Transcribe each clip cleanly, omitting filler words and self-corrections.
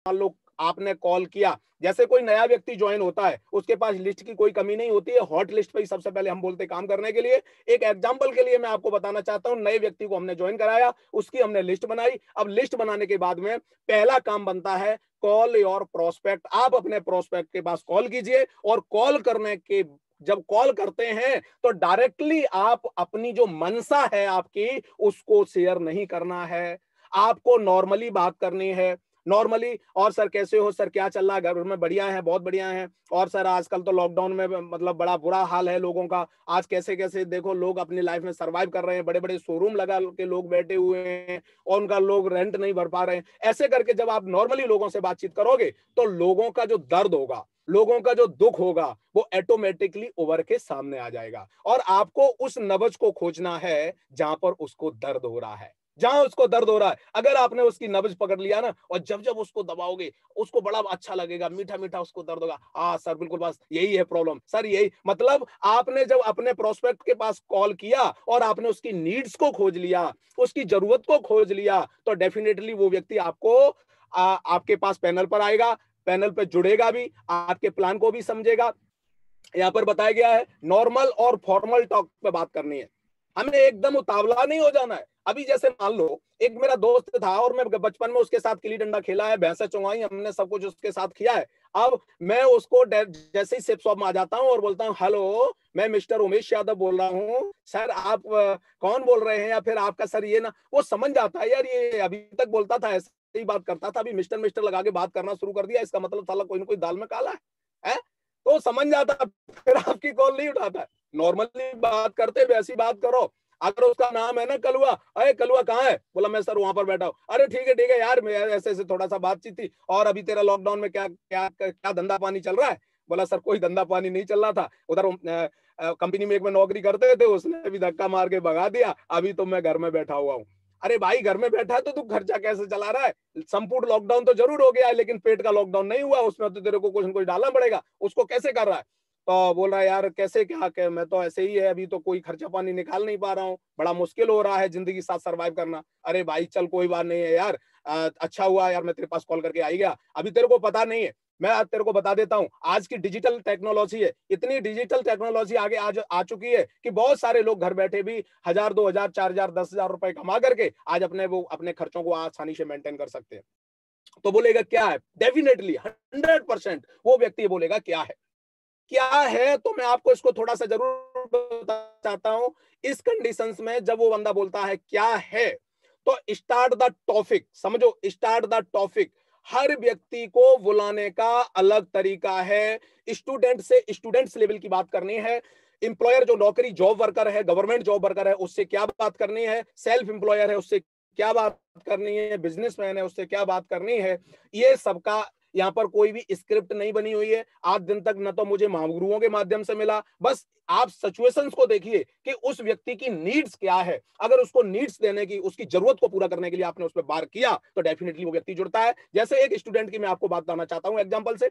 मान लो आपने कॉल किया, जैसे कोई नया व्यक्ति ज्वाइन होता है, उसके पास लिस्ट की कोई कमी नहीं होती है, हॉट लिस्ट पे ही सबसे पहले हम बोलते हैं काम करने के लिए। एक एग्जांपल के लिए मैं आपको बताना चाहता हूं, नए व्यक्ति को हमने ज्वाइन कराया, उसकी हमने लिस्ट बनाई। अब लिस्ट बनाने के बाद में पहला काम बनता है कॉल योर प्रोस्पेक्ट। आप अपने प्रोस्पेक्ट के पास कॉल कीजिए, और कॉल करने के जब कॉल करते हैं तो डायरेक्टली आप अपनी जो मंशा है आपकी, उसको शेयर नहीं करना है। आपको नॉर्मली बात करनी है, नॉर्मली। और सर कैसे हो, सर क्या चल रहा है, घर में बढ़िया है, बहुत बढ़िया है। और सर आजकल तो लॉकडाउन में मतलब बड़ा बुरा हाल है लोगों का, आज कैसे कैसे देखो लोग अपनी लाइफ में सरवाइव कर रहे हैं, बड़े बड़े शोरूम लगा के लोग बैठे हुए हैं और उनका लोग रेंट नहीं भर पा रहे हैं। ऐसे करके जब आप नॉर्मली लोगों से बातचीत करोगे तो लोगों का जो दर्द होगा, लोगों का जो दुख होगा, वो ऑटोमेटिकली उभर के सामने आ जाएगा। और आपको उस नब्ज को खोजना है जहां पर उसको दर्द हो रहा है, जहां उसको दर्द हो रहा है। अगर आपने उसकी नब्ज पकड़ लिया ना, और जब जब उसको दबाओगे, उसको बड़ा अच्छा लगेगा, मीठा मीठा उसको दर्द होगा। हाँ सर बिल्कुल, बस यही है प्रॉब्लम सर, यही मतलब आपने जब अपने प्रोस्पेक्ट के पास कॉल किया और आपने उसकी नीड्स को खोज लिया, उसकी जरूरत को खोज लिया, तो डेफिनेटली वो व्यक्ति आपको आपके पास पैनल पर आएगा, पैनल पर जुड़ेगा भी, आपके प्लान को भी समझेगा। यहाँ पर बताया गया है नॉर्मल और फॉर्मल टॉक पे बात करनी है, हमें एकदम उतावला नहीं हो जाना है। अभी जैसे मान लो एक मेरा दोस्त था और मैं बचपन में उसके साथ गिल्ली डंडा खेला है, भैंसा चुंगाई, हमने सब कुछ उसके साथ किया है। अब मैं उसको जैसे ही सेप शॉप में आ जाता हूँ और बोलता हूँ हेलो, मैं मिस्टर उमेश यादव बोल रहा हूँ, सर आप कौन बोल रहे हैं, या फिर आपका सर ये ना, वो समझ जाता है यार ये अभी तक बोलता था ऐसे ही बात करता था, अभी मिस्टर मिस्टर लगा के बात करना शुरू कर दिया, इसका मतलब साला कोई ना कोई दाल में काला है? तो समझ जाता, फिर आपकी कॉल नहीं उठाता है। नॉर्मली बात करते वैसी बात करो। अगर उसका नाम है ना कलुआ, अरे कलुआ कहाँ है, बोला मैं सर वहां पर बैठा हूँ, अरे ठीक है यार, मैं ऐसे ऐसे थोड़ा सा बातचीत थी, और अभी तेरा लॉकडाउन में क्या क्या क्या धंधा पानी चल रहा है। बोला सर कोई धंधा पानी नहीं चल रहा था, उधर कंपनी में एक में नौकरी करते थे, उसने भी धक्का मार के भगा दिया, अभी तो मैं घर में बैठा हुआ हूँ। अरे भाई घर में बैठा है तो तू खर्चा कैसे चला रहा है, संपूर्ण लॉकडाउन तो जरूर हो गया है, लेकिन पेट का लॉकडाउन नहीं हुआ, उसमें तो तेरे को कुछ न कुछ डालना पड़ेगा, उसको कैसे कर रहा है। तो बोल रहा है यार कैसे क्या मैं तो ऐसे ही है, अभी तो कोई खर्चा पानी निकाल नहीं पा रहा हूँ, बड़ा मुश्किल हो रहा है जिंदगी साथ सरवाइव करना। अरे भाई चल कोई बात नहीं है यार, अच्छा हुआ यार मैं तेरे पास कॉल करके आई गया, अभी तेरे को पता नहीं है, मैं आज तेरे को बता देता हूँ, आज की डिजिटल टेक्नोलॉजी है, इतनी डिजिटल टेक्नोलॉजी आगे आज आ चुकी है कि बहुत सारे लोग घर बैठे भी 1000 2000 4000 10,000 रुपए कमा करके आज अपने खर्चों को आसानी से मेंटेन कर सकते हैं। तो बोलेगा क्या है, डेफिनेटली 100% वो व्यक्ति बोलेगा क्या है, क्या है। तो मैं आपको इसको थोड़ा सा जरूर बताना चाहता हूं, इस कंडीशंस में जब वो बंदा बोलता है क्या है, तो स्टार्ट द टॉपिक, समझो स्टार्ट द टॉपिक। हर व्यक्ति को बुलाने का अलग तरीका है। स्टूडेंट से स्टूडेंट्स लेवल की बात करनी है, एम्प्लॉयर जो नौकरी जॉब वर्कर है, गवर्नमेंट जॉब वर्कर है, उससे क्या बात करनी है, सेल्फ एम्प्लॉयर है उससे क्या बात करनी है, बिजनेसमैन है उससे क्या बात करनी है, ये सबका यहाँ पर कोई भी स्क्रिप्ट नहीं बनी हुई है। आज दिन तक न तो मुझे महागुरुओं के माध्यम से मिला, बस आप सिचुएशंस को देखिए कि उस व्यक्ति की नीड्स क्या है, अगर उसको नीड्स देने की, उसकी जरूरत को पूरा करने के लिए आपने उस पर बार किया तो डेफिनेटली वो व्यक्ति जुड़ता है। जैसे एक स्टूडेंट की मैं आपको बात बताना चाहता हूं एग्जांपल से,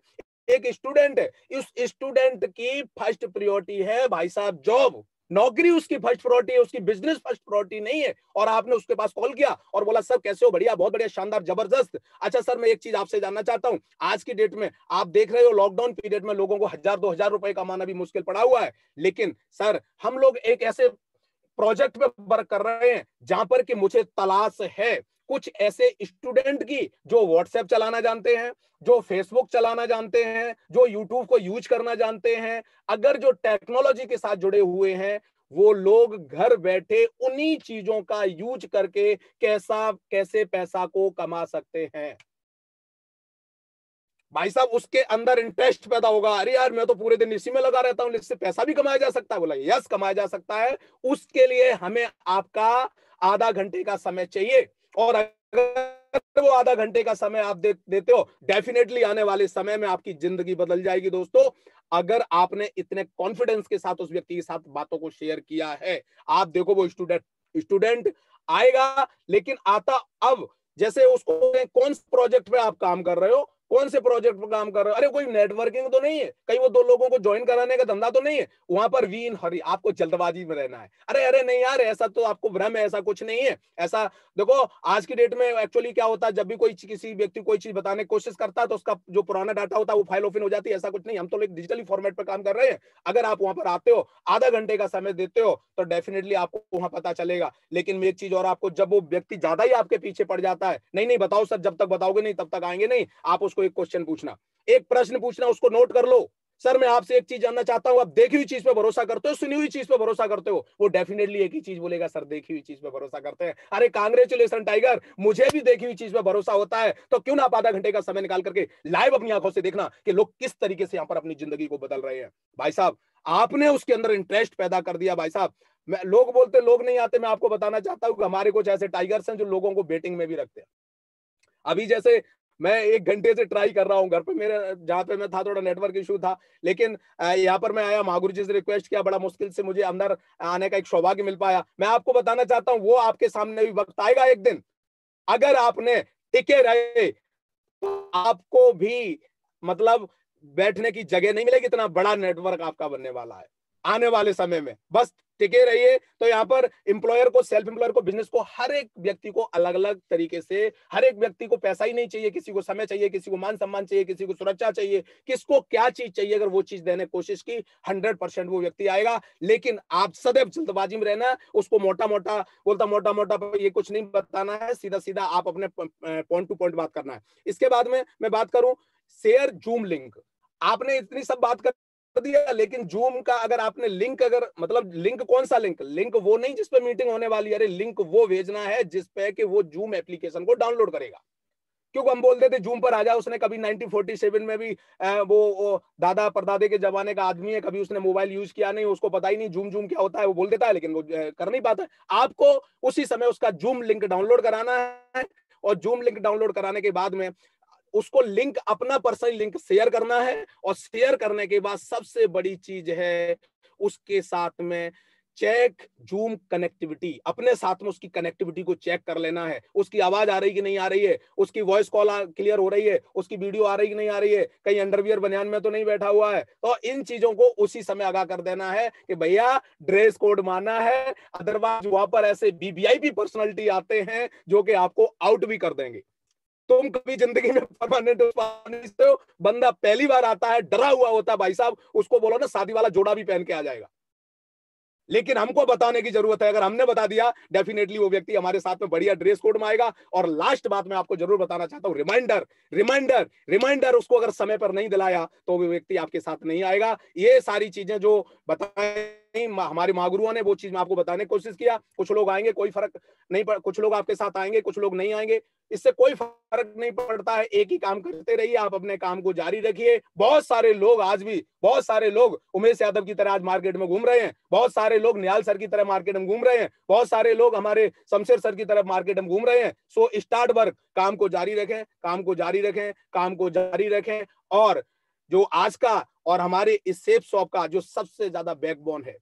एक स्टूडेंट है, इस स्टूडेंट की फर्स्ट प्रायोरिटी है भाई साहब जॉब, नौकरी उसकी फर्स्ट प्रायोरिटी है, उसकी बिजनेस फर्स्ट प्रायोरिटी नहीं है। और आपने उसके पास कॉल किया और बोला सर कैसे हो, बढ़िया, बहुत बढ़िया, शानदार, जबरदस्त। अच्छा सर मैं एक चीज आपसे जानना चाहता हूं, आज की डेट में आप देख रहे हो लॉकडाउन पीरियड में लोगों को 1000 2000 रुपए कमाना भी मुश्किल पड़ा हुआ है, लेकिन सर हम लोग एक ऐसे प्रोजेक्ट पे वर्क कर रहे हैं जहां पर कि मुझे तलाश है कुछ ऐसे स्टूडेंट की जो व्हाट्सएप चलाना जानते हैं, जो फेसबुक चलाना जानते हैं, जो यूट्यूब को यूज करना जानते हैं, अगर जो टेक्नोलॉजी के साथ जुड़े हुए हैं, वो लोग घर बैठे उन्हीं चीजों का यूज करके कैसे पैसा को कमा सकते हैं। भाई साहब उसके अंदर इंटरेस्ट पैदा होगा, अरे यार मैं तो पूरे दिन इसी में लगा रहता हूं, इससे पैसा भी कमाया जा सकता है। बोला यस कमाया जा सकता है, उसके लिए हमें आपका आधा घंटे का समय चाहिए, और अगर वो आधा घंटे का समय आप देते हो, डेफिनेटली आने वाले समय में आपकी जिंदगी बदल जाएगी दोस्तों। अगर आपने इतने कॉन्फिडेंस के साथ उस व्यक्ति के साथ बातों को शेयर किया है, आप देखो वो स्टूडेंट आएगा, लेकिन आता अब जैसे उसको कौन से प्रोजेक्ट पे आप काम कर रहे हो, कौन से प्रोजेक्ट पर काम कर रहे हो? अरे कोई नेटवर्किंग तो नहीं है, कहीं वो दो लोगों को ज्वाइन कराने का धंधा तो नहीं है? वहां पर वी इन हरी, आपको जल्दबाजी में रहना है। अरे अरे नहीं यार, ऐसा तो आपको भ्रम है, ऐसा कुछ नहीं है। ऐसा देखो, आज की डेट में एक्चुअली क्या होता है, जब भी कोई किसी व्यक्ति कोई चीज बताने की कोशिश करता है तो उसका जो पुराना डाटा होता है वो फाइल ओपन हो जाती है। ऐसा कुछ नहीं, हम तो एक डिजिटली फॉर्मेट पर काम कर रहे हैं। अगर आप वहां पर आते हो, आधा घंटे का समय देते हो, तो डेफिनेटली आपको वहां पता चलेगा। लेकिन एक चीज और, आपको जब वो व्यक्ति ज्यादा ही आपके पीछे पड़ जाता है, नहीं नहीं बताओ सर, जब तक बताओगे नहीं तब तक आएंगे नहीं, आप उसको एक क्वेश्चन पूछना, एक प्रश्न पूछना, उसको नोट कर लो। सर मैं आपसे एक चीज जानना चाहता हूं, आप देखी हुई चीज पे भरोसा करते हो, सुनी हुई चीज पे भरोसा करते हो? वो डेफिनेटली एक ही चीज बोलेगा, सर देखी हुई चीज पे भरोसा करते हैं। अरे कांग्रेचुलेशन टाइगर, मुझे भी देखी हुई चीज पे भरोसा होता है। तो क्यों ना आप आधा घंटे का समय निकाल करके लाइव अपनी आंखों से देखना कि लोग किस तरीके से यहां पर अपनी जिंदगी को बदल रहे हैं। भाई साहब, आपने उसके अंदर इंटरेस्ट पैदा कर दिया। भाई साहब, लोग बोलते लोग नहीं आते, मैं आपको बताना चाहता हूं कि हमारे कुछ ऐसे टाइगर्स हैं जो लोगों को बेटिंग में भी रखते हैं। अभी जैसे मैं 1 घंटे से ट्राई कर रहा हूँ घर पे, मेरे जहाँ पे मैं था थोड़ा नेटवर्क इशू था, लेकिन यहाँ पर मैं आया, महागुरु जी से रिक्वेस्ट किया, बड़ा मुश्किल से मुझे अंदर आने का एक सौभाग्य मिल पाया। मैं आपको बताना चाहता हूँ, वो आपके सामने भी वक्त आएगा एक दिन, अगर आपने टिके रहे तो आपको भी मतलब बैठने की जगह नहीं मिलेगी, इतना बड़ा नेटवर्क आपका बनने वाला है आने वाले समय में। बस टिके रहिए। तो यहाँ पर एम्प्लॉयर को, सेल्फ एम्प्लॉयर को, बिजनेस को, हर एक व्यक्ति को अलग अलग तरीके से, हर एक व्यक्ति को पैसा ही नहीं चाहिए, किसी को समय चाहिए, किसी को मान सम्मान चाहिए, किसी को सुरक्षा चाहिए, किसको क्या चीज चाहिए। अगर वो चीज देने की कोशिश की, 100% वो व्यक्ति आएगा। लेकिन आप सदैव जल्दबाजी में रहना, उसको मोटा मोटा बोलता, मोटा मोटा ये कुछ नहीं बताना है, सीधा सीधा आप अपने पॉइंट टू पॉइंट बात करना है। इसके बाद में मैं बात करूं, शेयर जूम लिंक, आपने इतनी सब बात कर दिया, लेकिन जूम का अगर आपने लिंक, अगर मतलब लिंक कौन सा लिंक, लिंक वो नहीं जिसपे मीटिंग होने वाली है, अरे लिंक वो भेजना है जिसपे कि वो जूम एप्लीकेशन को डाउनलोड करेगा। क्योंकि हम बोलते थे जूम पर आ जाओ, उसने कभी 1947 में भी वो दादा परदादे के जमाने का आदमी है, कभी उसने मोबाइल यूज किया नहीं, उसको पता ही नहीं जूम जूम क्या होता है, वो बोल देता है लेकिन वो कर नहीं पाता। आपको उसी समय उसका जूम लिंक डाउनलोड कराना है, और जूम लिंक डाउनलोड कराने के बाद में उसको लिंक, अपना पर्सनल लिंक शेयर करना है। और शेयर करने के बाद सबसे बड़ी चीज है, उसके साथ में चेक जूम कनेक्टिविटी, अपने साथ में उसकी कनेक्टिविटी को चेक कर लेना है, उसकी आवाज आ रही कि नहीं आ रही है, उसकी वॉइस कॉल क्लियर हो रही है, उसकी वीडियो आ रही कि नहीं आ रही है, कहीं अंडरवियर बनियान में तो नहीं बैठा हुआ है। तो इन चीजों को उसी समय आगाह कर देना है कि भैया ड्रेस कोड माना है, अदरवाइज वहां पर ऐसे वीवीआईपी पर्सनालिटी आते हैं जो कि आपको आउट भी कर देंगे। तुम कभी जिंदगी में परमानेंट हो, बंदा पहली बार आता है डरा हुआ होता है, भाई साहब उसको बोलो ना शादी वाला जोड़ा भी पहन के आ जाएगा। लेकिन हमको बताने की जरूरत है, अगर हमने बता दिया डेफिनेटली वो व्यक्ति हमारे साथ में बढ़िया ड्रेस कोड में आएगा। और लास्ट बात मैं आपको जरूर बताना चाहता हूं, रिमाइंडर, रिमाइंडर, रिमाइंडर, उसको अगर समय पर नहीं दिलाया तो वो व्यक्ति आपके साथ नहीं आएगा। ये सारी चीजें जो बताएं हमारे महागुरुओं ने, वो चीज मैं आपको बताने की कोशिश किया। कुछ लोग आएंगे, कोई फर्क नहीं पड़, कुछ लोग आपके साथ आएंगे, कुछ लोग नहीं आएंगे, इससे कोई फर्क नहीं पड़ता है। एक ही काम करते रहिए, आप अपने काम को जारी रखिए। बहुत सारे लोग आज भी, बहुत सारे लोग उमेश यादव की तरह आज मार्केट में घूम रहे हैं, बहुत सारे लोग निहाल सर की तरह मार्केट में घूम रहे हैं, बहुत सारे लोग हमारे शमशेर सर की तरह मार्केट में घूम रहे हैं। सो स्टार्ट वर्क, काम को जारी रखें, काम को जारी रखें, काम को जारी रखें। और जो आज का और हमारे इस सेफ शॉप का जो सबसे ज्यादा बैकबोन है,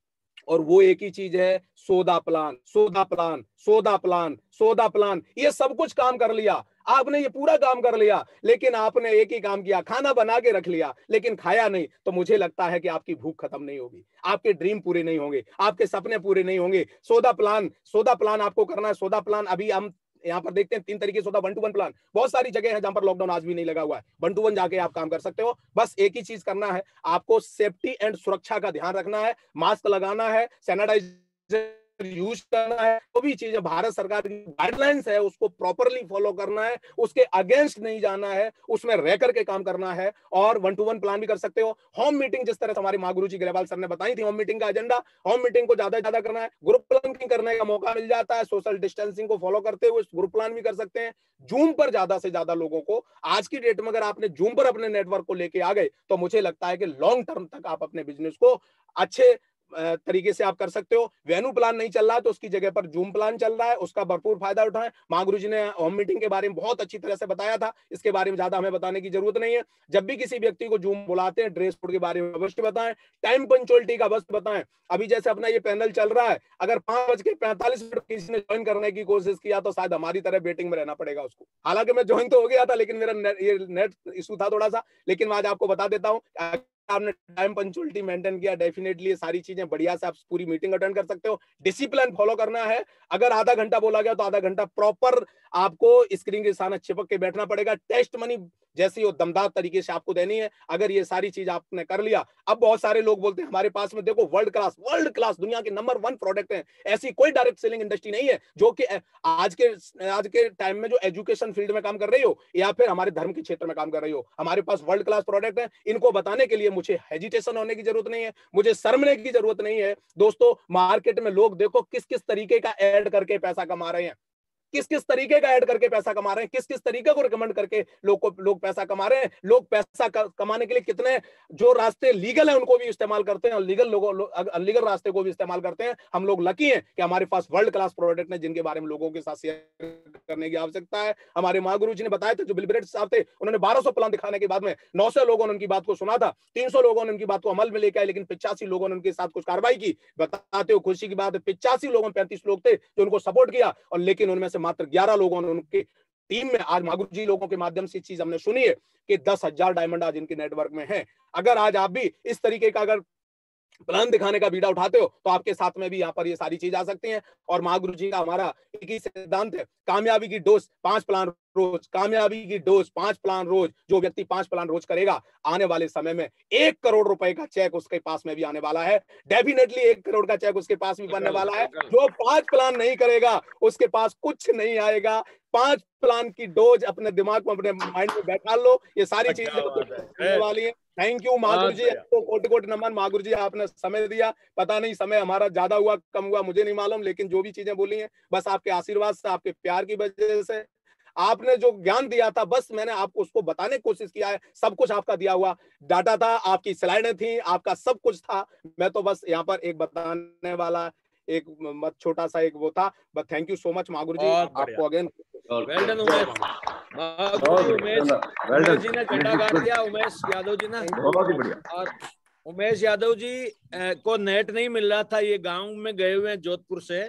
और वो एक ही चीज है, सौदा प्लान, सौदा प्लान, सौदा प्लान, सौदा प्लान। ये सब कुछ काम कर लिया आपने, ये पूरा काम कर लिया, लेकिन आपने एक ही काम किया, खाना बना के रख लिया लेकिन खाया नहीं। तो मुझे लगता है कि आपकी भूख खत्म नहीं होगी, आपके ड्रीम पूरे नहीं होंगे, आपके सपने पूरे नहीं होंगे। सौदा प्लान, सौदा प्लान आपको करना है। सौदा प्लान अभी हम यहाँ पर देखते हैं 3 तरीके से होता है। 1-to-1 प्लान, बहुत सारी जगह है जहां पर लॉकडाउन आज भी नहीं लगा हुआ है, 1-to-1 जाके आप काम कर सकते हो। बस एक ही चीज करना है, आपको सेफ्टी एंड सुरक्षा का ध्यान रखना है, मास्क लगाना है, सैनिटाइजर यूज करना है, जो भी चीज भारत सरकार की गाइडलाइंस है उसको प्रॉपरली फॉलो करना है, उसके अगेंस्ट नहीं जाना है, उसमें रह करके काम करना है। और 1-to-1 प्लान भी कर सकते हो। होम मीटिंग, जिस तरह से हमारे महागुरु जी ग्रेवाल सर ने बताई थी, होम मीटिंग का एजेंडा, होम मीटिंग को ज्यादा से ज्यादा करना है। ग्रुप प्लान करने का मौका मिल जाता है, सोशल डिस्टेंसिंग को फॉलो करते हुए ग्रुप प्लान भी कर सकते हैं। जूम पर ज्यादा से ज्यादा लोगों को, आज की डेट में अगर आपने जूम पर अपने नेटवर्क को लेके आ गए, तो मुझे लगता है कि लॉन्ग टर्म तक आप अपने बिजनेस को अच्छे तरीके से आप कर सकते हो। वेन्यू प्लान नहीं चल रहा है तो उसकी जगह पर जूम प्लान चल रहा है, उसका भरपूर फायदा उठाएं। मां गुरु जी ने होम मीटिंग के बारे में बहुत अच्छी तरह से बताया था, इसके बारे में ज्यादा हमें बताने की जरूरत नहीं है। जब भी किसी व्यक्ति को जूम बुलाते हैं, ड्रेस कोड के बारे में अवश्य बताएं, टाइम पंक्चुअलिटी का अवश्य बताएं। अभी जैसे अपना ये पैनल चल रहा है, अगर 5:45 किसी ने ज्वाइन करने की कोशिश किया तो शायद हमारी तरह वेटिंग में रहना पड़ेगा उसको। हालांकि मैं ज्वाइन तो हो गया था, लेकिन मेरा ये नेट इशू था थोड़ा सा। लेकिन मैं आज आपको बता देता हूँ, आपने टाइम पंक्चुअलिटी मेंटेन किया, डेफिनेटली ये सारी चीजें बढ़िया से आप पूरी मीटिंग अटेंड कर सकते हो। डिसिप्लिन फॉलो करना है। अगर आधा घंटा बोला गया तो आधा घंटा प्रॉपर आपको स्क्रीन के सामने चिपक के बैठना पड़ेगा। टेस्ट मनी जैसी वो दमदार तरीके से आपको देनी है। अगर ये सारी चीज आपने कर लिया, अब बहुत सारे लोग बोलते हैं हमारे पास में देखो वर्ल्ड क्लास दुनिया के नंबर 1 प्रोडक्ट है। ऐसी कोई डायरेक्ट सेलिंग इंडस्ट्री नहीं है जो कि आज के टाइम में जो एजुकेशन फील्ड में काम कर रही हो या फिर हमारे धर्म के क्षेत्र में काम कर रही हो, हमारे पास वर्ल्ड क्लास प्रोडक्ट है। इनको बताने के लिए मुझे हेजिटेशन होने की जरूरत नहीं है, मुझे शर्मने की जरूरत नहीं है। दोस्तों, मार्केट में लोग देखो किस किस तरीके का ऐड करके पैसा कमा रहे हैं, किस किस तरीके का ऐड करके पैसा कमा रहे हैं, किस किस तरीके को रिकमेंड करके लोग पैसा कमा रहे हैं। लोग पैसा कमाने के लिए कितने जो रास्ते लीगल है उनको भी इस्तेमाल करते हैं और अनलीगल रास्ते को भी इस्तेमाल करते हैं। हम लोग लकी हैं कि हमारे पास वर्ल्ड क्लास प्रोडक्ट है जिनके बारे में लोगों के साथ शेयर करने की आवश्यकता है। हमारे मां गुरु जी ने बताया था, जो बिलब्रेट साहब थे, उन्होंने 1200 प्लान दिखाने के बाद में 900 लोगों ने उनकी बात को सुना था, 300 लोगों ने उनकी बात को अमल में लेकर आए, लेकिन 85 लोगों ने उनके साथ कुछ कार्रवाई की। बताते हो खुशी की बात है, 85 लोगों में 35 लोग थे जो उनको सपोर्ट किया, और लेकिन उनमें से मात्र 11 लोगों ने उनकी टीम में, आज मां गुरु जी लोगों के माध्यम से चीज हमने सुनी है कि 10,000 डायमंड आज इनके नेटवर्क में है। अगर आज आप भी इस तरीके का अगर प्लान दिखाने का बीड़ा उठाते हो तो आपके साथ में भी यहाँ पर ये सारी चीज आ सकती हैं। और महागुरु जी का हमारा एक ही सिद्धांत है, कामयाबी की डोज 5 प्लान रोज, कामयाबी की डोज 5 प्लान रोज। जो व्यक्ति 5 प्लान रोज करेगा, आने वाले समय में 1 करोड़ रुपए का चेक उसके पास में भी आने वाला है। डेफिनेटली 1 करोड़ का चेक उसके पास भी बनने वाला है। जो 5 प्लान नहीं करेगा उसके पास कुछ नहीं आएगा। 5 प्लान की डोज अपने दिमाग में, अपने माइंड में बैठा लो, ये सारी चीजें होने वाली है। थैंक यू महागुरु जी, आपको कोटि कोटि नमन। महागुरु जी आपने समय दिया, पता नहीं समय हमारा ज्यादा हुआ कम हुआ मुझे नहीं मालूम, लेकिन जो भी चीजें बोली हैं बस आपके आशीर्वाद से, आपके प्यार की वजह से, आपने जो ज्ञान दिया था बस मैंने आपको उसको बताने की कोशिश किया है। सब कुछ आपका दिया हुआ डाटा था, आपकी स्लाइडें थी, आपका सब कुछ था। मैं तो बस यहाँ पर एक बताने वाला एक मत छोटा सा एक वो था। But thank you so much Mahaguru ji, आपको again well done Umesh. Umesh ji ने झंडा गाड़ दिया, उमेश यादव जी ने, बहुत ही बढ़िया। और उमेश यादव जी को नेट नहीं मिल रहा था, ये गांव में गए हुए हैं जोधपुर से,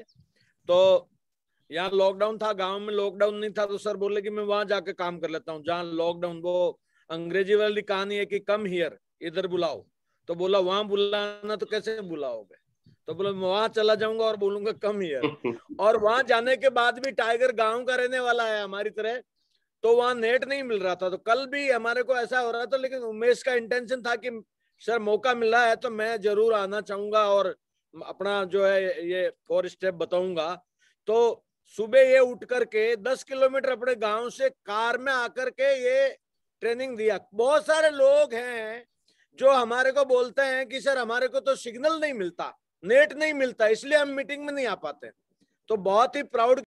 तो यहाँ लॉकडाउन था, गांव में लॉकडाउन नहीं था, तो सर बोले कि मैं वहां जाके काम कर लेता हूँ जहाँ लॉकडाउन। वो अंग्रेजी वाली कहानी है कि कम हियर, इधर बुलाओ, तो बोला वहां बुलाना तो कैसे बुलाओगे, तो बोला वहां चला जाऊंगा और बोलूंगा कम हियर। और वहां जाने के बाद भी टाइगर गांव का रहने वाला है हमारी तरह, तो वहां नेट नहीं मिल रहा था। तो कल भी हमारे को ऐसा हो रहा था, लेकिन उमेश का इंटेंशन था कि सर मौका मिल रहा है तो मैं जरूर आना चाहूंगा और अपना जो है ये 4 स्टेप बताऊंगा। तो सुबह ये उठ करके 10 किलोमीटर अपने गांव से कार में आकर के ये ट्रेनिंग दिया। बहुत सारे लोग हैं जो हमारे को बोलते हैं कि सर हमारे को तो सिग्नल नहीं मिलता, नेट नहीं मिलता, इसलिए हम मीटिंग में नहीं आ पाते। तो बहुत ही प्राउड